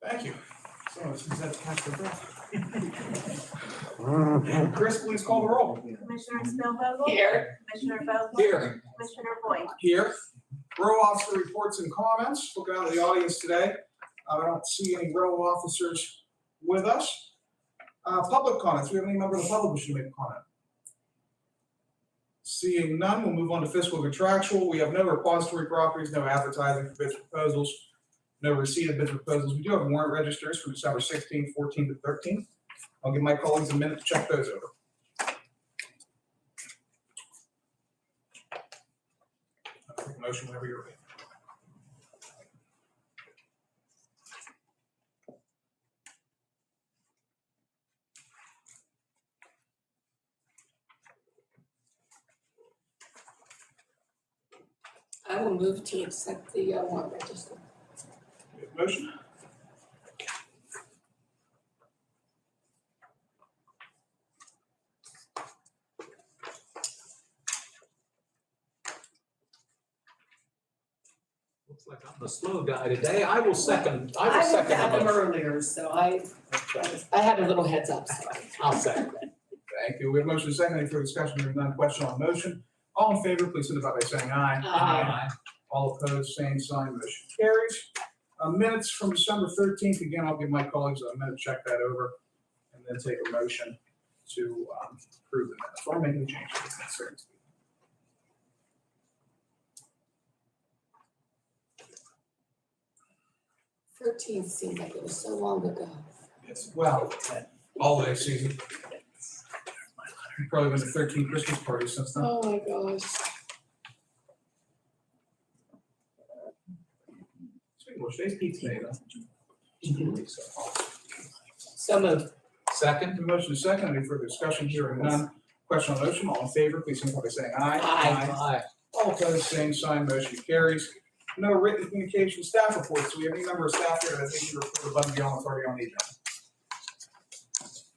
Thank you. So it's had to catch their breath. Chris, please call the roll. Commissioner Spielvogel? Here. Commissioner Vogler? Here. Commissioner Boyd? Here. Row officer reports and comments. Looking out at the audience today. I don't see any row officers with us. Public comments. Do we have any member of the public who should make a comment? Seeing none, we'll move on to fiscal contractual. We have no repository properties, no advertising for bids proposals, no receipt of bids proposals. We do have warrant registers for December 16th, 14th, and 13th. I'll give my colleagues a minute to check those over. I'll take a motion whenever you're ready. I will move to accept the warrant register. We have a motion. Looks like I'm the slow guy today. I will second. I looked the at them motion. earlier, so I had a little heads up, so. I'll second. Thank you. We have a motion and a second. Any further discussion? Hearing none. Question on the motion. All in favor, please signify by saying aye. Aye. All opposed, same sign. Motion carries. Minutes from December 13th. Again, I'll give my colleagues a minute to check that over and then take a motion to approve the minutes. Or make any changes if necessary. 13th seemed like it was so long ago. Yes. Well, holiday season. Probably been to 13 Christmas parties since then. Oh my gosh. Speaking of which, today's pizza day, though. So moved. Second, the motion is second. Any further discussion? Hearing none. Question on the motion. All in favor, please signify by saying aye. Aye. All opposed, same sign. Motion carries. No written communication staff reports. Do we have any member of staff here that needs to report above and beyond what's already on the agenda?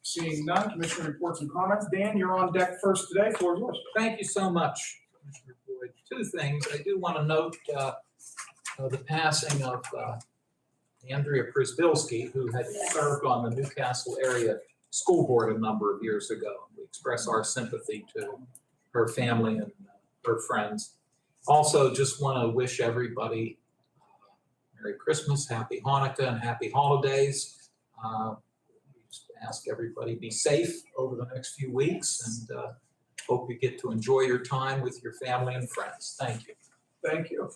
Seeing none, commissioner reports and comments. Dan, you're on deck first today. Floor is yours. Thank you so much, Commissioner Boyd. Two things. I do want to note the passing of Andrea Przbilski, who had served on the Newcastle area school board a number of years ago. We express our sympathy to her family and her friends. Also, just want to wish everybody Merry Christmas, Happy Hanukkah, and Happy Holidays. Just ask everybody be safe over the next few weeks, and hope you get to enjoy your time with your family and friends. Thank you. Thank you.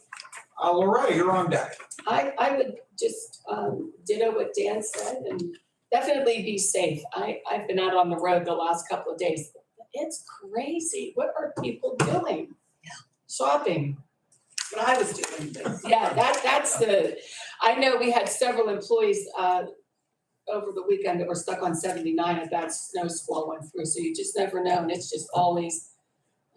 Loretta, you're on deck. I would just ditto what Dan said and definitely be safe. I've been out on the road the last couple of days. It's crazy. What are people doing? Shopping. What I was doing. But yeah, that's I know we had several employees over the weekend that were stuck on 79 as that snow squall went through. So you just never know. And it's just always,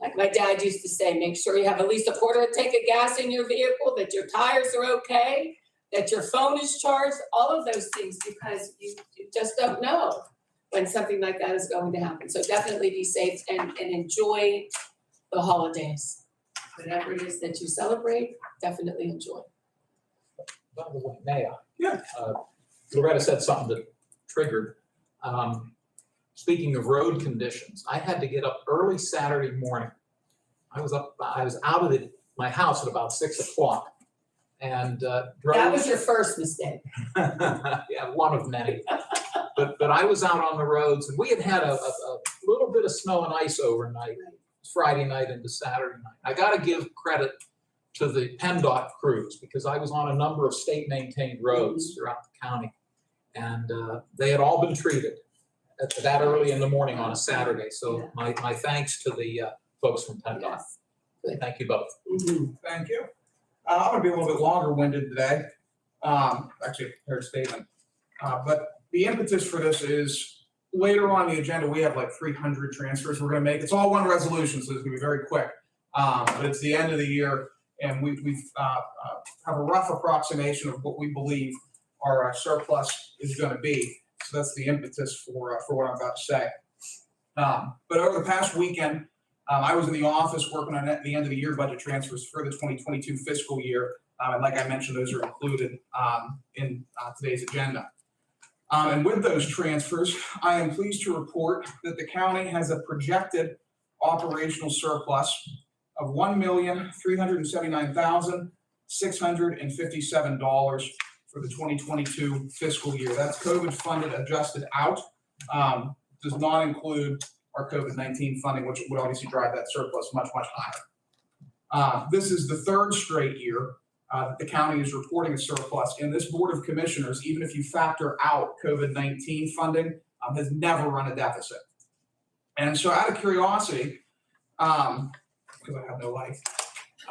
like my dad used to say, make sure you have at least a quarter of a tank of gas in your vehicle, that your tires are okay, that your phone is charged, all of those things, because you just don't know when something like that is going to happen. So definitely be safe and enjoy the holidays. Whatever it is that you celebrate, definitely enjoy. By the way, may I? Yeah. Loretta said something that triggered. Speaking of road conditions, I had to get up early Saturday morning. I was out of my house at about 6 o'clock and drove. That was your first mistake. Yeah, one of many. But I was out on the roads, and we had a little bit of snow and ice overnight, Friday night into Saturday night. I got to give credit to the PennDOT crews because I was on a number of state-maintained roads throughout the county, and they had all been treated at that early in the morning on a Saturday. So my thanks to the folks from PennDOT. Yes. Good. Thank you both. Thank you. I'm going to be a little bit longer-winded today. Actually, a prepared statement. But the impetus for this is later on the agenda, we have like 300 transfers we're going to make. It's all one resolution, so it's going to be very quick. But it's the end of the year, and we've have a rough approximation of what we believe our surplus is going to be. So that's the impetus for what I'm about to say. But over the past weekend, I was in the office working on the end of the year budget transfers for the 2022 fiscal year. And like I mentioned, those are included in today's agenda. And with those transfers, I am pleased to report that the county has a projected operational surplus of $1,379,657 for the 2022 fiscal year. That's COVID funded adjusted out. Does not include our COVID-19 funding, which would obviously drive that surplus much, much higher. This is the third straight year that the county is reporting a surplus, and this Board of Commissioners, even if you factor out COVID-19 funding, has never run a deficit. And so out of curiosity, because I have no life,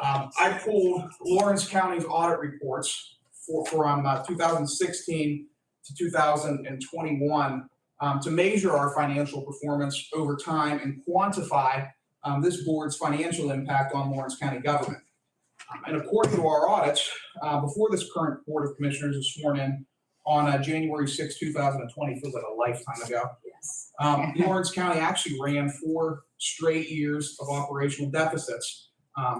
I pulled Lawrence County's audit reports from 2016 to 2021 to measure our financial performance over time and quantify this board's financial impact on Lawrence County government. And according to our audits, before this current Board of Commissioners was sworn in on January 6, 2020, feels like a lifetime ago, Yes. Lawrence County actually ran 4 straight years of operational deficits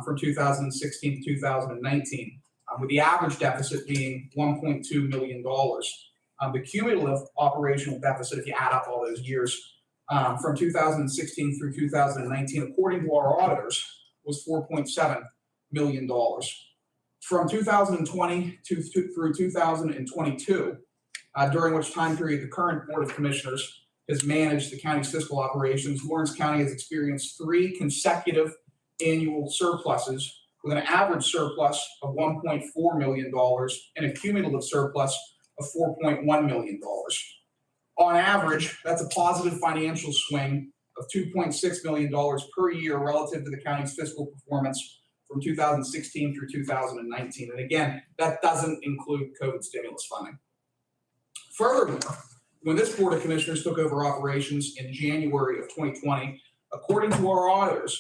from 2016 to 2019, with the average deficit being $1.2 million. The cumulative operational deficit, if you add up all those years, from 2016 through 2019, according to our auditors, was $4.7 million. From 2020 through 2022, during which time period the current Board of Commissioners has managed the county's fiscal operations, Lawrence County has experienced 3 consecutive annual surpluses with an average surplus of $1.4 million and a cumulative surplus of $4.1 million. On average, that's a positive financial swing of $2.6 million per year relative to the county's fiscal performance from 2016 through 2019. And again, that doesn't include COVID stimulus funding. Furthermore, when this Board of Commissioners took over operations in January of 2020, according to our auditors,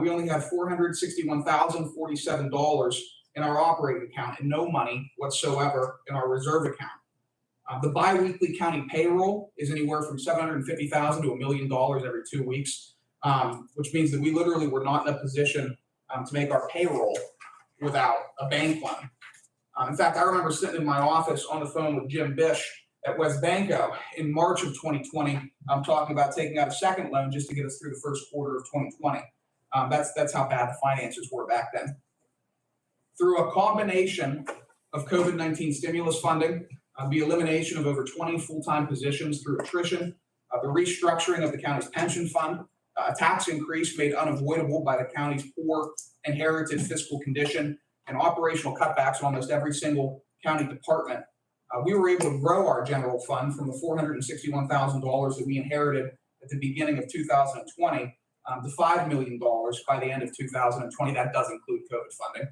we only had $461,047 in our operating account and no money whatsoever in our reserve account. The biweekly county payroll is anywhere from $750,000 to $1 million every 2 weeks, which means that we literally were not in a position to make our payroll without a bank loan. In fact, I remember sitting in my office on the phone with Jim Bish at West Banco in March of 2020, talking about taking out a second loan just to get us through the first quarter of 2020. That's how bad the finances were back then. Through a combination of COVID-19 stimulus funding, the elimination of over 20 full-time positions through attrition, the restructuring of the county's pension fund, a tax increase made unavoidable by the county's poor inherited fiscal condition, and operational cutbacks on almost every single county department, we were able to grow our general fund from the $461,000 that we inherited at the beginning of 2020 to $5 million by the end of 2020. That does include COVID funding.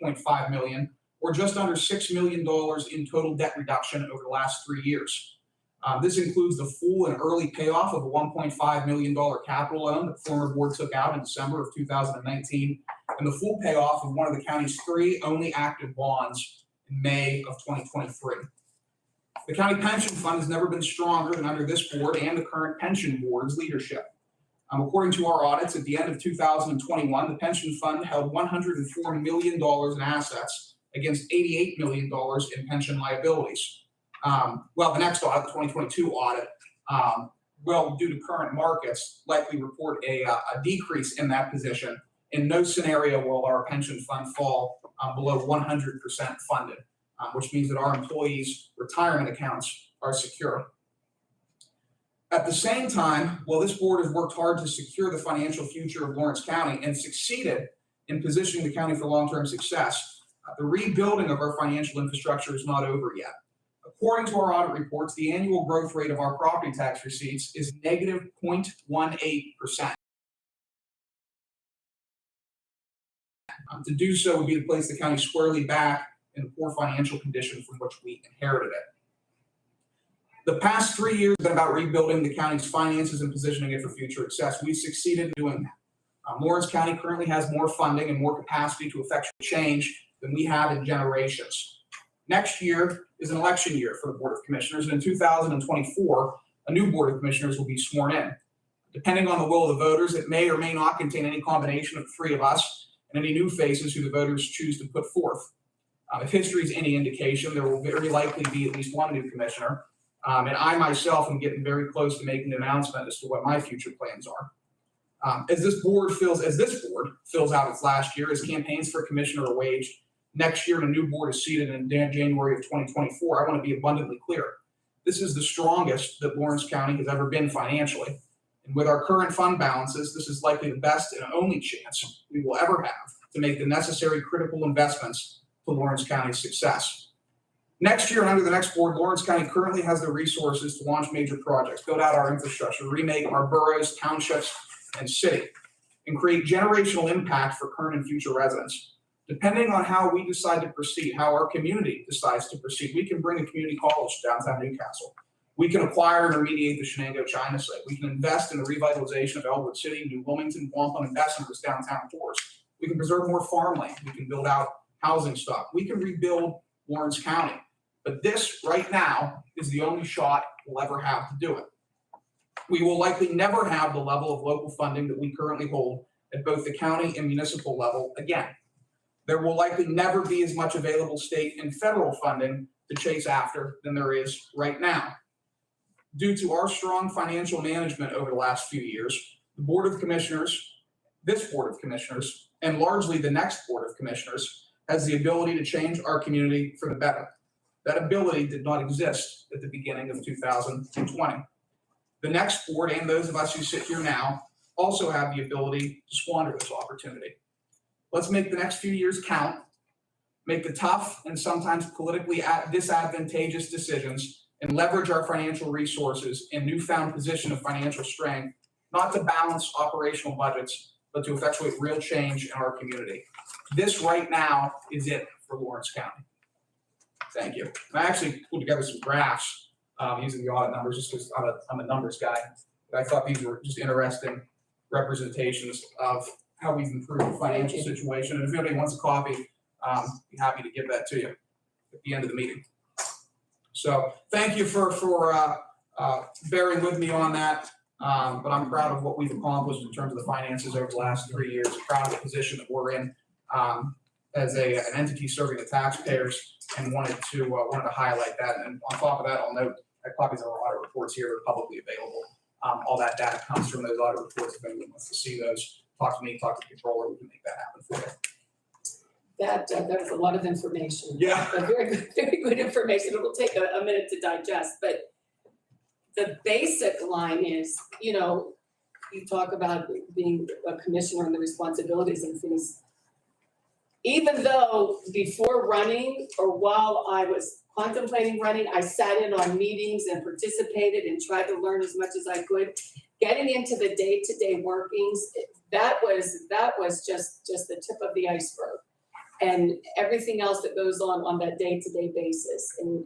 $8.5 million, or just under $6 million in total debt reduction over the last 3 years. This includes the full and early payoff of a $1.5 million capital loan that the former board took out in December of 2019, and the full payoff of one of the county's 3 only active bonds in May of 2023. The county pension fund has never been stronger than under this board and the current pension board's leadership. According to our audits, at the end of 2021, the pension fund held $104 million in assets against $88 million in pension liabilities. The next audit, the 2022 audit, will, due to current markets, likely report a decrease in that position. In no scenario will our pension fund fall below 100% funded, which means that our employees' retirement accounts are secure. At the same time, while this board has worked hard to secure the financial future of Lawrence County and succeeded in positioning the county for long-term success, the rebuilding of our financial infrastructure is not over yet. According to our audit reports, the annual growth rate of our property tax receipts is negative 0.18%. To do so would be to place the county squarely back in the poor financial condition from which we inherited it. The past 3 years have been about rebuilding the county's finances and positioning it for future success. We've succeeded in doing that. Lawrence County currently has more funding and more capacity to effectuate change than we have in generations. Next year is an election year for the Board of Commissioners, and in 2024, a new Board of Commissioners will be sworn in. Depending on the will of the voters, it may or may not contain any combination of the 3 of us and any new faces who the voters choose to put forth. If history is any indication, there will very likely be at least one new commissioner, and I myself am getting very close to making an announcement as to what my future plans are. As this board fills out its last year, as campaigns for commissioner are waged, next year and a new board is seated in January of 2024, I want to be abundantly clear. This is the strongest that Lawrence County has ever been financially. And with our current fund balances, this is likely the best and only chance we will ever have to make the necessary critical investments to Lawrence County's success. Next year and under the next board, Lawrence County currently has the resources to launch major projects, build out our infrastructure, remake our boroughs, townships, and city, and create generational impact for current and future residents. Depending on how we decide to proceed, how our community decides to proceed, we can bring a community college to downtown Newcastle. We can acquire and remediate the Shenango China site. We can invest in the revitalization of Elwood City, New Wilmington, Wampum, and Bessemer's downtown cores. We can preserve more farmland. We can build out housing stock. We can rebuild Lawrence County. But this right now is the only shot we'll ever have to do it. We will likely never have the level of local funding that we currently hold at both the county and municipal level again. There will likely never be as much available state and federal funding to chase after than there is right now. Due to our strong financial management over the last few years, the Board of Commissioners, this Board of Commissioners, and largely the next Board of Commissioners has the ability to change our community for the better. That ability did not exist at the beginning of 2020. The next board and those of us who sit here now also have the ability to squander this opportunity. Let's make the next few years count, make the tough and sometimes politically disadvantageous decisions, and leverage our financial resources and newfound position of financial strength, not to balance operational budgets, but to effectuate real change in our community. This right now is it for Lawrence County. Thank you. And I actually put together some graphs using the audit numbers just because I'm a numbers guy. But I thought these were just interesting representations of how we've improved the financial situation. And if anybody wants a copy, be happy to give that to you at the end of the meeting. So thank you for bearing with me on that. But I'm proud of what we've accomplished in terms of the finances over the last 3 years. Proud of the position that we're in as an entity serving the taxpayers, and wanted to highlight that. And on top of that, I'll note that copies of our audit reports here are publicly available. All that data comes from those audit reports. If anyone wants to see those, talk to me, talk to the controller. We can make that happen for you. That was a lot of information. Yeah. But very good information. It will take a minute to digest, but the basic line is, you know, you talk about being a commissioner and the responsibilities and things. Even though before running or while I was contemplating running, I sat in on meetings and participated and tried to learn as much as I could. Getting into the day-to-day workings, that was just the tip of the iceberg. and everything else that goes on that day-to-day basis, and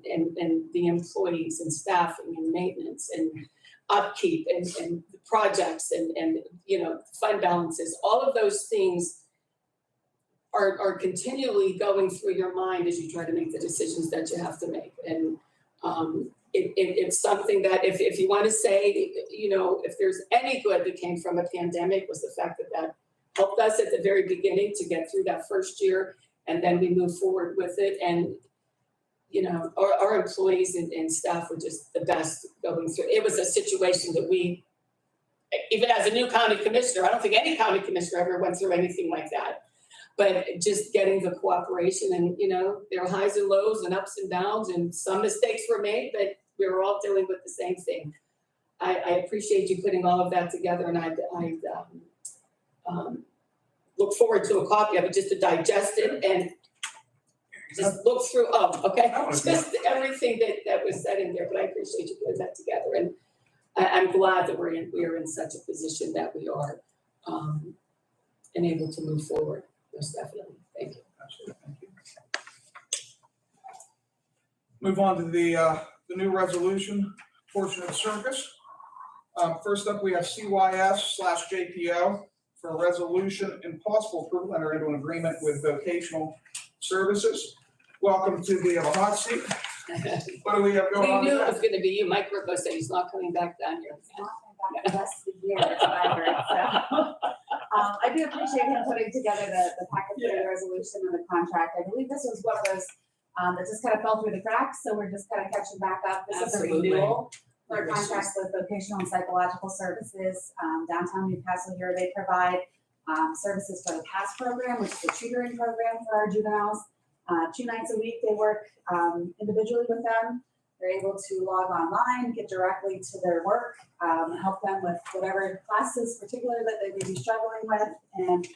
the employees and staffing and maintenance and upkeep and projects and fund balances, all of those things are continually going through your mind as you try to make the decisions that you have to make. And it's something that if you want to say, if there's any good that came from a pandemic, was the fact that helped us at the very beginning to get through that first year, and then we move forward with it. And our employees and staff were just the best going through. It was a situation that we, even as a new county commissioner, I don't think any county commissioner ever went through anything like that. But just getting the cooperation, and there were highs and lows and ups and downs, and some mistakes were made, but we were all dealing with the same thing. I appreciate you putting all of that together, and I look forward to a copy of it just to digest it and just look through. Just everything that was said in there. But I appreciate you putting that together, and I'm glad that we are in such a position that we are and able to move forward. Most definitely. Thank you. Absolutely, thank you. Move on to the new resolution portion of the circus. First up, we have CYS/JPO for a resolution and possible approval enter into an agreement with vocational services. Welcome to the hot seat. What do we have going on? We knew it was going to be you. Mike Rocco said he's not coming back down here. It's not coming back the rest of the year, as I heard, so. I do appreciate him putting together the packet for the resolution and the contract. I believe this was one of those that just kind of fell through the cracks, so we're just kind of catching back up. This Absolutely. is a renewal for a contract with vocational and psychological services. Downtown Newcastle here, they provide services for the PASS program, which is the tutoring program for our juveniles. 2 nights a week, they work individually with them. They're able to log online, get directly to their work, help them with whatever classes particular that they may be struggling with. And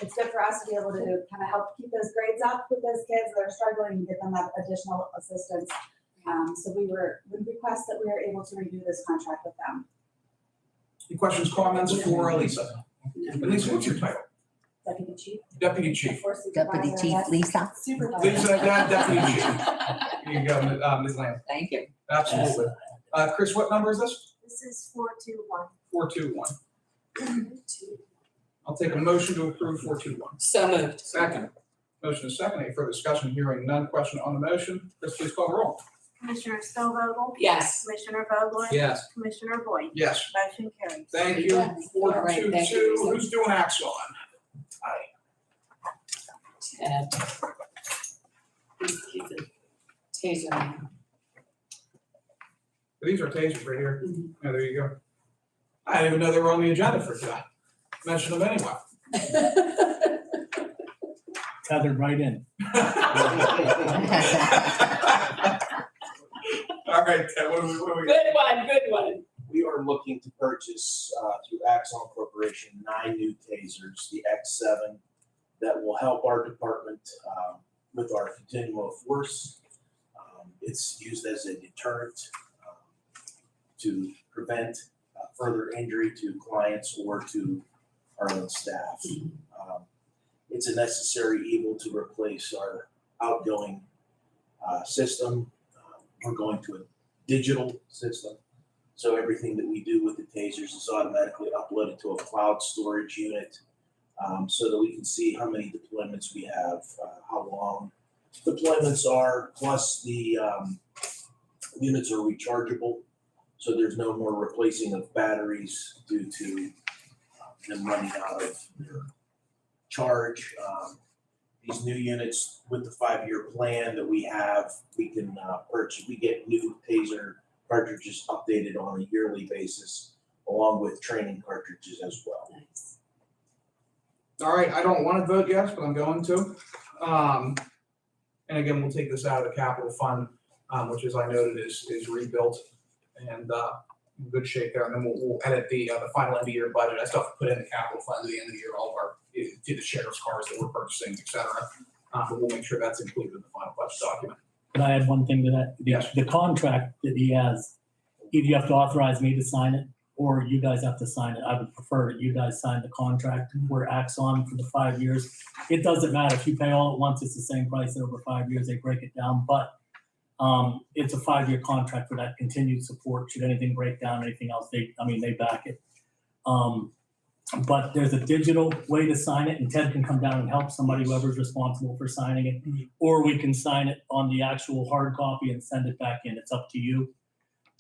it's good for us to be able to kind of help keep those grades up with those kids that are struggling and give them that additional assistance. So we request that we are able to renew this contract with them. Any questions, comments for Lisa? Lisa, what's your title? Deputy Chief. Deputy Chief. Or supervisor, Deputy Chief that's Lisa. Supervisor. Lisa, Deputy Chief. Here you go, Ms. Lamb. Thank you. Absolutely. Chris, what number is this? This is 421. 421. I'll take a motion to approve 421. So moved. Second. Motion is second. Any further discussion? Hearing none. Question on the motion. Chris, please call the roll. Commissioner Spillvogel? Yes. Commissioner Vogler? Yes. Commissioner Boyd? Yes. Motion carries. Thank you. All right, thank 422. you. Who's doing Axon? Ted. He's a taser. These are tasers right here. Mhm. Yeah, there you go. I didn't even know they were on the agenda for today. Mention them anyway. Tethered right in. All right, Ted, what do we? Good one. We are looking to purchase through Axon Corporation 9 new tasers, the X7, that will help our department with our continuum of force. It's used as a deterrent to prevent further injury to clients or to our own staff. It's a necessary evil to replace our outgoing system. We're going to a digital system. So everything that we do with the tasers is automatically uploaded to a cloud storage unit so that we can see how many deployments we have, how long deployments are, plus the units are rechargeable. So there's no more replacing of batteries due to them running out of their charge. These new units with the 5-year plan that we have, we can purchase, we get new taser cartridges updated on a yearly basis, along with training cartridges as well. Nice. All right, I don't want to vote yes, but I'm going to. And again, we'll take this out of the capital fund, which as I noted is rebuilt and in good shape there. And then we'll edit the final end of year budget. I still have to put in the capital fund at the end of the year, all of our, to the sheriff's cars that we're purchasing, et cetera. But we'll make sure that's included in the final budget document. Can I add one thing to that? Yes. The contract that he has, either you have to authorize me to sign it or you guys have to sign it. I would prefer that you guys sign the contract. We're Axon for the 5 years. It doesn't matter if you pay all at once, it's the same price over 5 years, they break it down, but it's a 5-year contract for that continued support. Should anything break down, anything else, they back it. But there's a digital way to sign it, and Ted can come down and help somebody, whoever's responsible for signing it. Or we can sign it on the actual hard copy and send it back in. It's up to you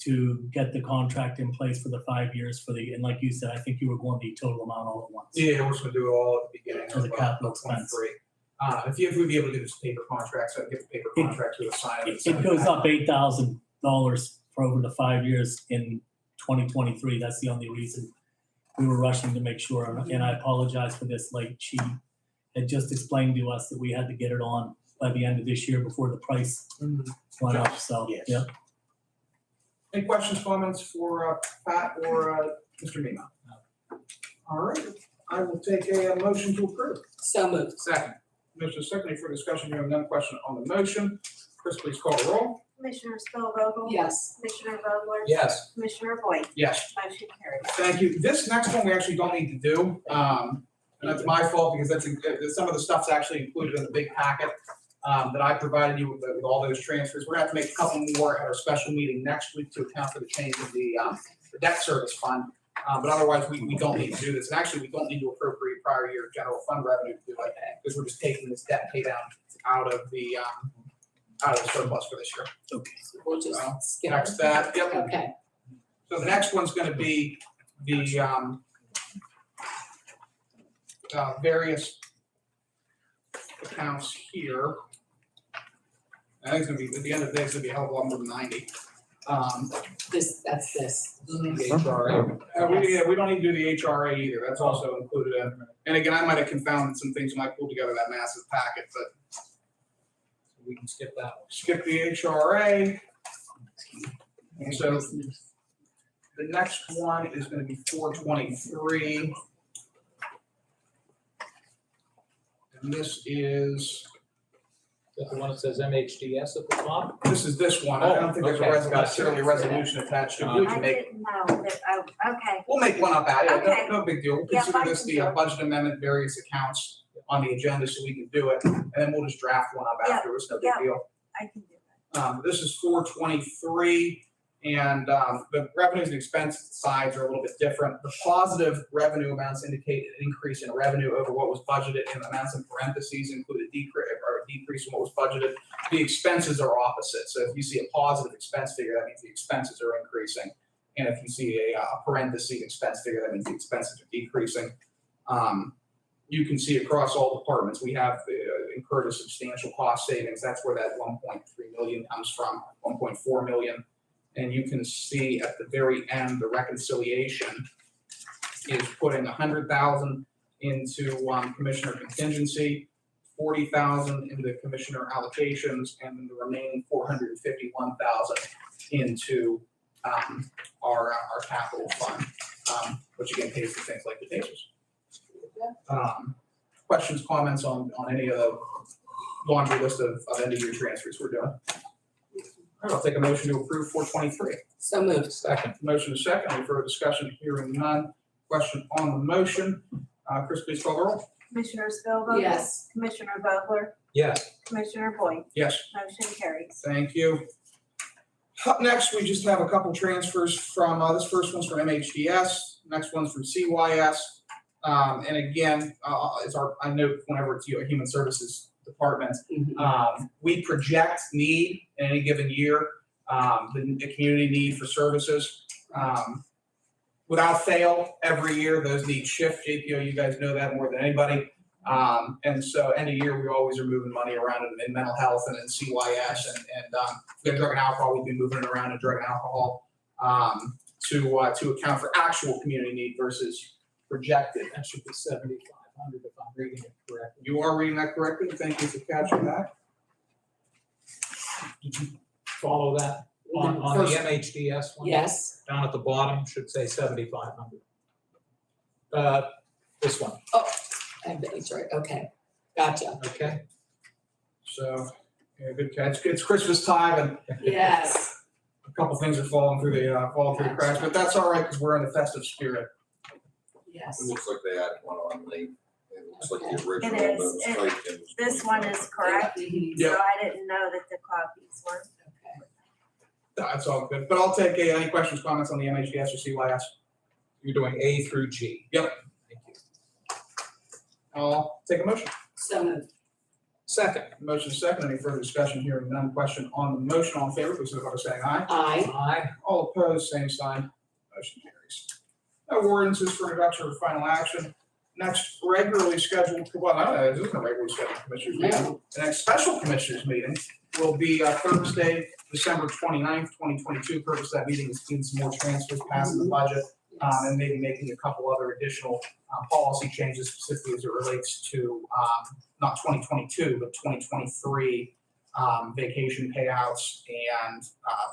to get the contract in place for the 5 years and like you said, I think you were going the total amount all at once. Yeah, we're just gonna do it all at the beginning For the of capital expense. 23. If we'd be able to do this paper contract, so I'd get the paper contract to the sign. It goes up $8,000 for over the 5 years in 2023. That's the only reason we were rushing to make sure. And I apologize for this late. She had just explained to us that we had to get it on by the end of this year before the price went up. So, Yes. yeah. Any questions, comments for Pat or Mr. Mima? All right, I will take a motion to approve. So moved. Second. Motion secondly for discussion, you have none question on the motion. Chris, please call the roll. Commissioner Spielvogel? Yes. Commissioner Vogler? Yes. Commissioner Boyd? Yes. Motion carries. Thank you. This next one we actually don't need to do. And that's my fault because some of the stuff's actually included in the big packet that I provided you with all those transfers. We're gonna have to make a couple more at our special meeting next week to account for the change of the debt service fund. But otherwise, we don't need to do this. And actually, we don't need to appropriate prior year general fund revenue to do it because we're just taking this debt pay down out of the surplus for this year. We'll just skip Next that, yep. Okay. So the next one's gonna be the various accounts here. I think it's gonna be, at the end of the day, it's gonna be a hell of a lot more than 90. That's this. The HRA. We don't need to do the HRA either, that's also included in. And again, I might have confounded some things when I pulled together that massive packet, but We can skip that one. skip the HRA. And so the next one is gonna be 423. And this is, Is that the one that says MHDS at the top? this is this one, I don't think there's a Okay, necessarily a resolution attached to it. We I can make, didn't know that, okay. we'll make one up out of it, Okay. no big deal. We'll Yeah, consider I this can the do it. budget amendment, various accounts on the agenda so we can do it, and then we'll just draft one up Yeah, afterwards, no big yeah. deal. I can do that. This is 423, and the revenues and expense sides are a little bit different. The positive revenue amounts indicate an increase in revenue over what was budgeted, and amounts in parentheses include a decrease in what was budgeted. The expenses are opposite, so if you see a positive expense figure, that means the expenses are increasing. And if you see a parentheses expense figure, that means the expenses are decreasing. You can see across all departments, we have incurred a substantial cost savings. That's where that 1.3 million comes from, 1.4 million. And you can see at the very end, the reconciliation is putting 100,000 into commissioner contingency, 40,000 into the commissioner allocations, and then the remaining 451,000 into our capital fund, which again pays for things like the tasers. Questions, comments on any of the laundry list of end of year transfers we're doing? All right, I'll take a motion to approve 423. So moved. Second. Motion is second, any further discussion, hearing none. Question on the motion, Chris, please call the roll. Commissioner Spielvogel? Yes. Commissioner Vogler? Yes. Commissioner Boyd? Yes. Motion carries. Thank you. Up next, we just have a couple transfers from, this first one's from MHDS, next one's from CYS. And again, I note whenever it's a human services department, we project need in any given year, the community need for services. Without fail, every year, those needs shift. JPO, you guys know that more than anybody. And so end of year, we always are moving money around in mental health and in CYS and if we have drug and alcohol, we've been moving it around in drug and alcohol to account for actual community need versus projected. That should be 7,500 if I'm reading it correctly. You are reading that correctly. Thank you for catching that. Did you follow that on the MHDS one? Yes. Down at the bottom should say 7,500. This one, That's right. Okay. Gotcha. okay? So, yeah, good catch. It's Christmas time and Yes. a couple things are falling through the cracks, but that's all right, because we're in the festive spirit. Yes. It looks like they added one on late. It looks like the Okay. original It is. that was typed in was This one 25. is correct, Yep. so I didn't know that the copies were. Okay. That's all good, but I'll take any questions, comments on the MHDS or CYS. You're doing A through G. Yep. Thank you. I'll take a motion. So moved. Second, Motion is second. Any further discussion? Hearing none. Question on the motion. All in favor, please signify by saying aye. Aye. aye. All opposed, same sign. Motion carries. No ordinances for introduction or final action. Next regularly scheduled, well, no, this isn't a regularly scheduled commissioners meeting. The next special commissioners meeting will be Thursday, December 29th, 2022. Purpose of that meeting is doing some more transfers, passing the budget, and maybe making a couple other additional policy changes specifically as it relates to not 2022, but 2023 vacation payouts and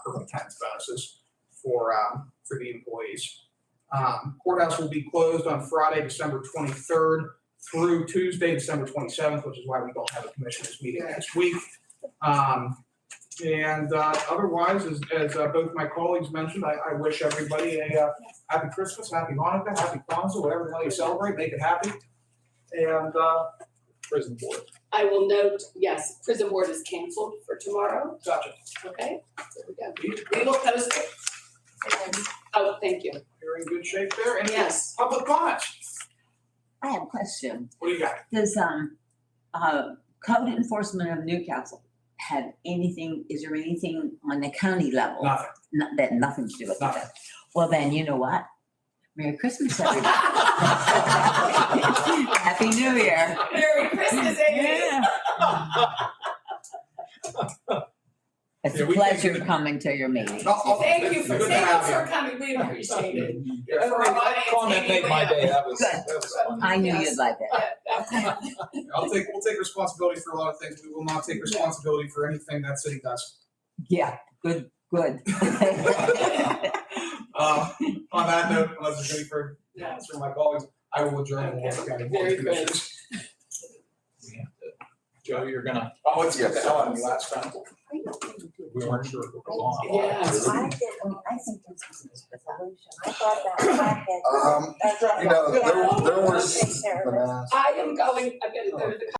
perfect attendance bonuses for the employees. Courthouse will be closed on Friday, December 23rd through Tuesday, December 27th, which is why we don't have a commissioners meeting next week. Otherwise, as both my colleagues mentioned, I wish everybody a happy Christmas, happy Hanukkah, happy Kwanzaa, whatever the hell you celebrate, make it happy. And Prison board. I will note, yes, prison board is canceled for tomorrow, gotcha. okay? There we go. We will post it. Oh, thank you. You're in good shape there. Any Yes. public comments? I have a question. What do you got? Does, code enforcement of Newcastle have anything, is there anything on the county level? Nothing. That nothing to do with Nothing. that? Well, then, you know what? Merry Christmas, everybody. Happy New Year. Merry Christmas, Amy. Yeah. It's Yeah, a we pleasure think- coming to your meeting. Thank you for, Good to have you. coming, we appreciate it. Yeah. For our audience, Comment made my day, that was Good. fun. I knew Yes. you'd like that. Yeah, We'll take responsibility for a lot of things. We will not take responsibility for anything that city does. Yeah, good. On that note, unless there's any further Yeah. comments from my colleagues, I will adjourn the Warren County Board Very of good. Commissioners. We have to- Joe, you're gonna, Oh, it's get the hell out of me last time. we weren't sure if it was on. Yes. I think this was a resolution. I thought that packet. You know, there was bananas. I am going, I'm gonna go to the